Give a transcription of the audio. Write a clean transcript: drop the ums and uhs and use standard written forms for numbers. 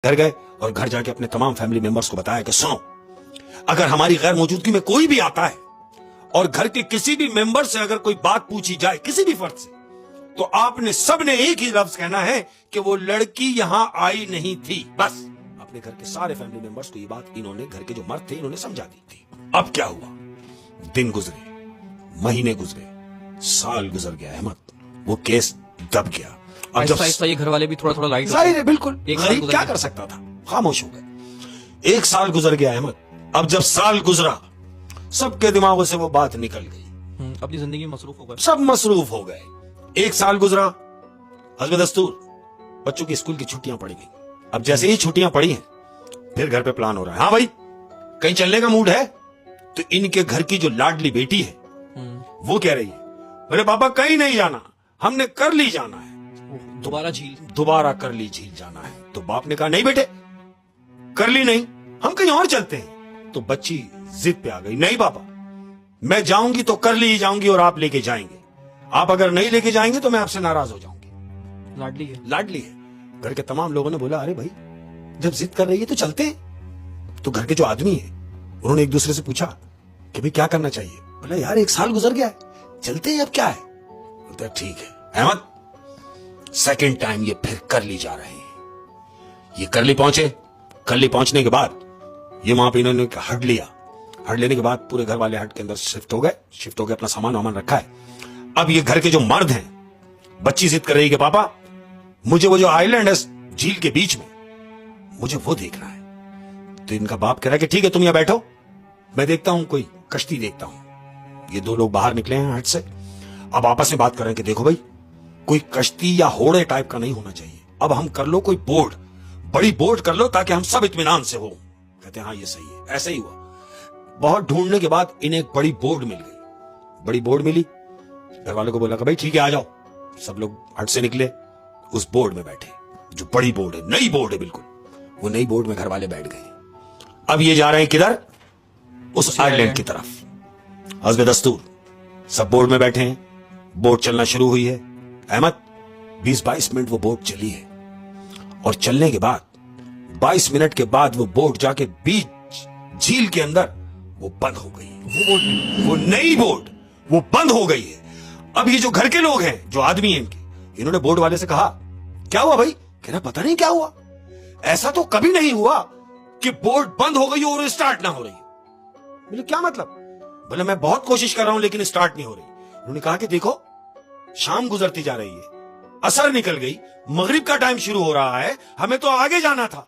घर गए और घर जाके अपने तमाम फैमिली मेंबर्स को बताया कि सुनो, अगर हमारी गैर मौजूदगी में कोई भी आता है और घर के किसी भी मेंबर से अगर कोई बात पूछी जाए किसी भी फर्द से, तो आपने सबने एक ही लफ्ज कहना है कि वो लड़की यहां आई नहीं थी। बस अपने घर के सारे फैमिली मेंबर्स को ये बात इन्होंने, घर के जो मर्द थे, इन्होंने समझा दी थी। अब क्या हुआ, दिन गुजरे, महीने गुजरे, साल गुजर गया अहमद, वो केस दब गया। अब जब ये घर वाले भी थोड़ा थोड़ा लाइट, जाहिर है, बिल्कुल, गरीब क्या कर सकता था, खामोश हो गए। एक साल गुजर गया अहमद। अब जब साल गुजरा, सबके दिमागों से वो बात निकल गई, अपनी जिंदगी में मसरूफ हो गए, सब मसरूफ हो गए। एक साल गुजरा, हस्ब दस्तूर बच्चों की स्कूल की छुट्टियां पड़ गई। अब जैसे ही छुट्टियां पड़ी हैं, फिर घर पे प्लान हो रहा है, हाँ भाई कहीं चलने का मूड है। तो इनके घर की जो लाडली बेटी है वो कह रही है, अरे पापा कहीं नहीं जाना, हमने कर ली जाना है, दोबारा कर ली झील जाना है। तो बाप ने कहा नहीं बेटे, कर ली नहीं, हम कहीं और चलते हैं। तो बच्ची जिद पे आ गई, नहीं पापा मैं जाऊंगी तो कर ली ही जाऊंगी और आप लेके जाएंगे, आप अगर नहीं लेके जाएंगे तो मैं आपसे नाराज हो जाऊंगी। लाडली है। घर के तमाम लोगों ने बोला, अरे भाई जब जिद कर रही है तो चलते हैं। तो घर के जो आदमी है उन्होंने एक दूसरे से पूछा कि भाई क्या करना चाहिए। बोला यार एक साल गुजर गया है, चलते हैं, अब क्या है। बोलता ठीक है। अहमद सेकंड टाइम ये फिर कर ली जा रहे हैं। ये कर ली पहुंचे। कर ली पहुंचने के बाद ये वहां पे इन्होंने हट लिया। हट लेने के बाद पूरे घर वाले हट के अंदर शिफ्ट हो गए, अपना सामान वामान रखा है। अब ये घर के जो मर्द हैं, बच्ची जिद कर रही है कि पापा मुझे वो जो आइलैंड है झील के बीच में, मुझे वो देखना है। तो इनका बाप कह रहा है कि ठीक है तुम यहां बैठो, मैं देखता हूं कोई कश्ती देखता हूं। ये दो लोग बाहर निकले हैं हट से, अब आपस में बात कर रहे हैं कि देखो भाई कोई कश्ती या होड़े टाइप का नहीं होना चाहिए, अब हम कर लो कोई बोर्ड, बड़ी बोर्ड कर लो ताकि हम सब इत्मीनान से हो। कहते हैं हाँ ये सही है। ऐसे ही हुआ। बहुत ढूंढने के बाद इन्हें एक बड़ी बोर्ड मिल गई। बड़ी बोर्ड मिली, घर वालों को बोला कि भाई ठीक है आ जाओ। सब लोग हट से निकले, उस बोर्ड में बैठे, जो बड़ी बोर्ड है, नई बोर्ड है बिल्कुल, वो नई बोर्ड में घर वाले बैठ गए। अब ये जा रहे हैं किधर, उस आइलैंड की तरफ। हस्ब दस्तूर सब बोर्ड में बैठे हैं, बोट चलना शुरू हुई है। अहमद 20-22 मिनट वो बोट चली है, और चलने के बाद 22 मिनट के बाद वो बोट जाके बीच झील के अंदर वो बंद हो गई। वो नई बोट वो बंद हो गई है। अब ये जो घर के लोग हैं, जो आदमी हैं इनके, इन्होंने बोट वाले से कहा क्या हुआ भाई। कह रहा पता नहीं क्या हुआ, ऐसा तो कभी नहीं हुआ कि बोट बंद हो गई और स्टार्ट ना हो रही। बोले क्या मतलब। बोले मैं बहुत कोशिश कर रहा हूं लेकिन स्टार्ट नहीं हो रही। उन्होंने कहा कि देखो शाम गुजरती जा रही है, असर निकल गई, मगरिब का टाइम शुरू हो रहा है, हमें तो आगे जाना था।